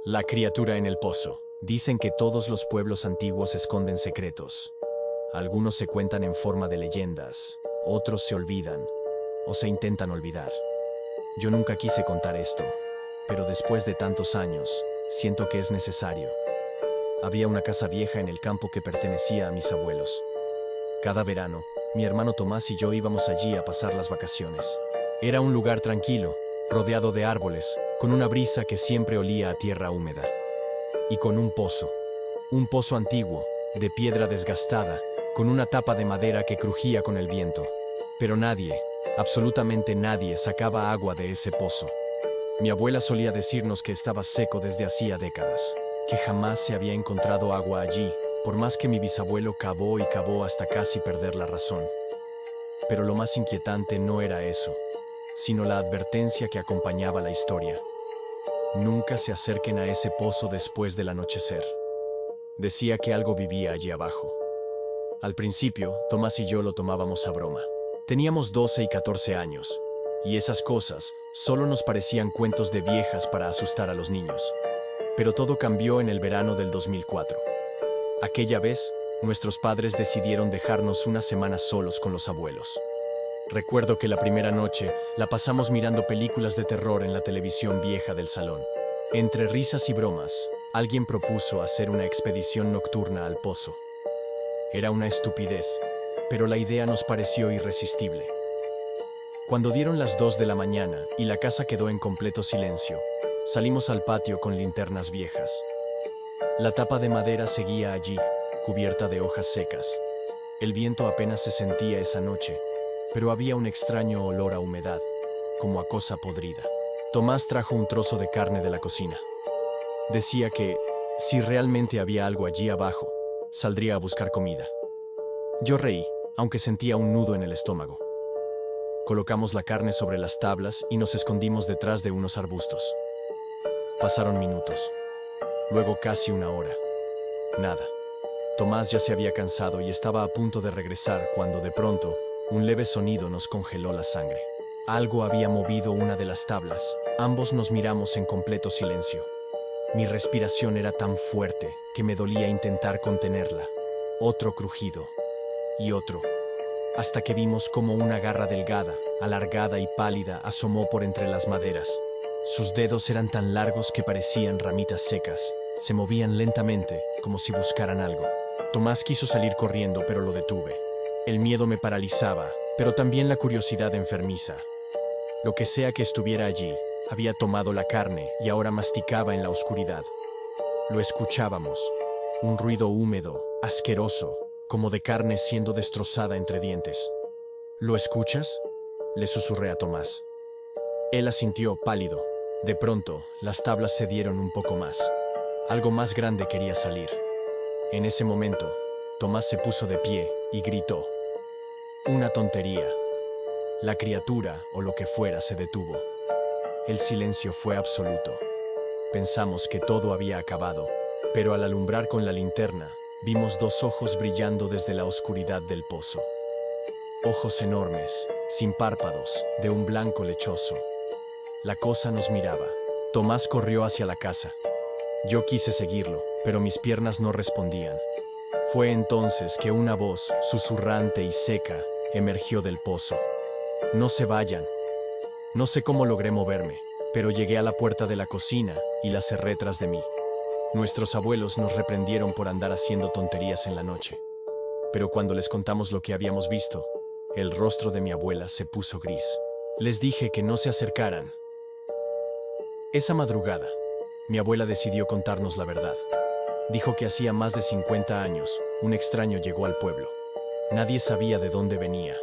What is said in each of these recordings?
La criatura en el pozo. Dicen que todos los pueblos antiguos esconden secretos. Algunos se cuentan en forma de leyendas, otros se olvidan o se intentan olvidar. Yo nunca quise contar esto, pero después de tantos años, siento que es necesario. Había una casa vieja en el campo que pertenecía a mis abuelos. Cada verano, mi hermano Tomás y yo íbamos allí a pasar las vacaciones. Era un lugar tranquilo, rodeado de árboles, con una brisa que siempre olía a tierra húmeda. Y con un pozo antiguo, de piedra desgastada, con una tapa de madera que crujía con el viento. Pero nadie, absolutamente nadie, sacaba agua de ese pozo. Mi abuela solía decirnos que estaba seco desde hacía décadas, que jamás se había encontrado agua allí, por más que mi bisabuelo cavó y cavó hasta casi perder la razón. Pero lo más inquietante no era eso, sino la advertencia que acompañaba la historia. Nunca se acerquen a ese pozo después del anochecer. Decía que algo vivía allí abajo. Al principio, Tomás y yo lo tomábamos a broma. Teníamos 12 y 14 años, y esas cosas solo nos parecían cuentos de viejas para asustar a los niños. Pero todo cambió en el verano del 2004. Aquella vez, nuestros padres decidieron dejarnos una semana solos con los abuelos. Recuerdo que la primera noche la pasamos mirando películas de terror en la televisión vieja del salón. Entre risas y bromas, alguien propuso hacer una expedición nocturna al pozo. Era una estupidez, pero la idea nos pareció irresistible. Cuando dieron las 2 de la mañana y la casa quedó en completo silencio, salimos al patio con linternas viejas. La tapa de madera seguía allí, cubierta de hojas secas. El viento apenas se sentía esa noche, pero había un extraño olor a humedad, como a cosa podrida. Tomás trajo un trozo de carne de la cocina. Decía que, si realmente había algo allí abajo, saldría a buscar comida. Yo reí, aunque sentía un nudo en el estómago. Colocamos la carne sobre las tablas y nos escondimos detrás de unos arbustos. Pasaron minutos, luego casi una hora. Nada. Tomás ya se había cansado y estaba a punto de regresar cuando de pronto, un leve sonido nos congeló la sangre. Algo había movido una de las tablas. Ambos nos miramos en completo silencio. Mi respiración era tan fuerte que me dolía intentar contenerla. Otro crujido. Y otro. Hasta que vimos como una garra delgada, alargada y pálida asomó por entre las maderas. Sus dedos eran tan largos que parecían ramitas secas. Se movían lentamente, como si buscaran algo. Tomás quiso salir corriendo, pero lo detuve. El miedo me paralizaba, pero también la curiosidad enfermiza. Lo que sea que estuviera allí, había tomado la carne y ahora masticaba en la oscuridad. Lo escuchábamos, un ruido húmedo, asqueroso, como de carne siendo destrozada entre dientes. ¿Lo escuchas?, le susurré a Tomás. Él asintió, pálido. De pronto, las tablas cedieron un poco más. Algo más grande quería salir. En ese momento, Tomás se puso de pie y gritó. Una tontería. La criatura, o lo que fuera, se detuvo. El silencio fue absoluto. Pensamos que todo había acabado, pero al alumbrar con la linterna, vimos 2 ojos brillando desde la oscuridad del pozo. Ojos enormes, sin párpados, de un blanco lechoso. La cosa nos miraba. Tomás corrió hacia la casa. Yo quise seguirlo, pero mis piernas no respondían. Fue entonces que una voz, susurrante y seca, emergió del pozo. No se vayan. No sé cómo logré moverme, pero llegué a la puerta de la cocina y la cerré tras de mí. Nuestros abuelos nos reprendieron por andar haciendo tonterías en la noche. Pero cuando les contamos lo que habíamos visto, el rostro de mi abuela se puso gris. Les dije que no se acercaran. Esa madrugada, mi abuela decidió contarnos la verdad. Dijo que hacía más de 50 años, un extraño llegó al pueblo. Nadie sabía de dónde venía.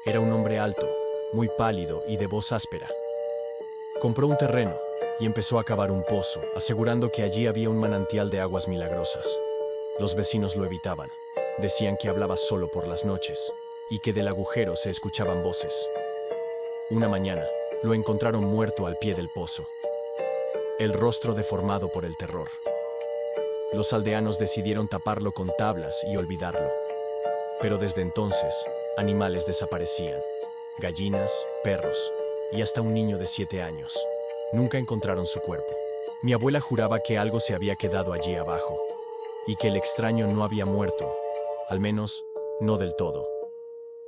Era un hombre alto, muy pálido y de voz áspera. Compró un terreno y empezó a cavar un pozo, asegurando que allí había un manantial de aguas milagrosas. Los vecinos lo evitaban. Decían que hablaba solo por las noches y que del agujero se escuchaban voces. Una mañana, lo encontraron muerto al pie del pozo, el rostro deformado por el terror. Los aldeanos decidieron taparlo con tablas y olvidarlo. Pero desde entonces, animales desaparecían. Gallinas, perros y hasta un niño de 7 años. Nunca encontraron su cuerpo. Mi abuela juraba que algo se había quedado allí abajo, y que el extraño no había muerto, al menos, no del todo.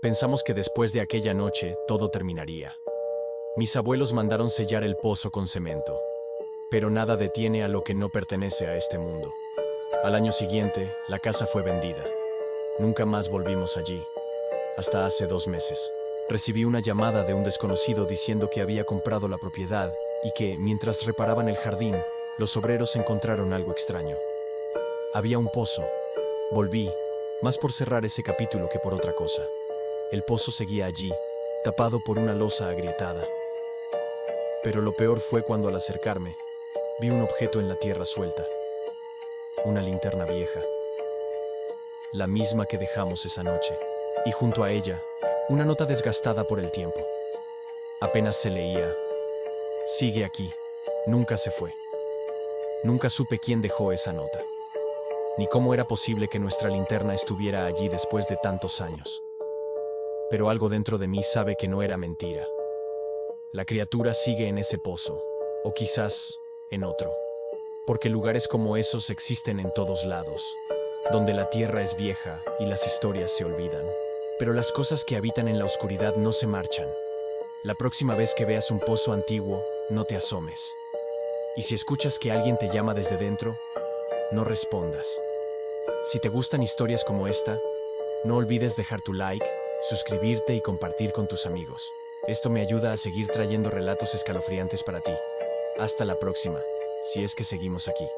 Pensamos que después de aquella noche todo terminaría. Mis abuelos mandaron sellar el pozo con cemento, pero nada detiene a lo que no pertenece a este mundo. Al año siguiente, la casa fue vendida. Nunca más volvimos allí, hasta hace 2 meses. Recibí una llamada de un desconocido diciendo que había comprado la propiedad y que, mientras reparaban el jardín, los obreros encontraron algo extraño. Había un pozo. Volví, más por cerrar ese capítulo que por otra cosa. El pozo seguía allí, tapado por una losa agrietada. Pero lo peor fue cuando al acercarme, vi un objeto en la tierra suelta. Una linterna vieja. La misma que dejamos esa noche. Y junto a ella, una nota desgastada por el tiempo. Apenas se leía: sigue aquí, nunca se fue. Nunca supe quién dejó esa nota, ni cómo era posible que nuestra linterna estuviera allí después de tantos años. Pero algo dentro de mí sabe que no era mentira. La criatura sigue en ese pozo, o quizás en otro, porque lugares como esos existen en todos lados, donde la tierra es vieja y las historias se olvidan. Pero las cosas que habitan en la oscuridad no se marchan. La próxima vez que veas un pozo antiguo, no te asomes. Y si escuchas que alguien te llama desde dentro, no respondas. Si te gustan historias como esta, no olvides dejar tu like, suscribirte y compartir con tus amigos. Esto me ayuda a seguir trayendo relatos escalofriantes para ti. Hasta la próxima, si es que seguimos aquí.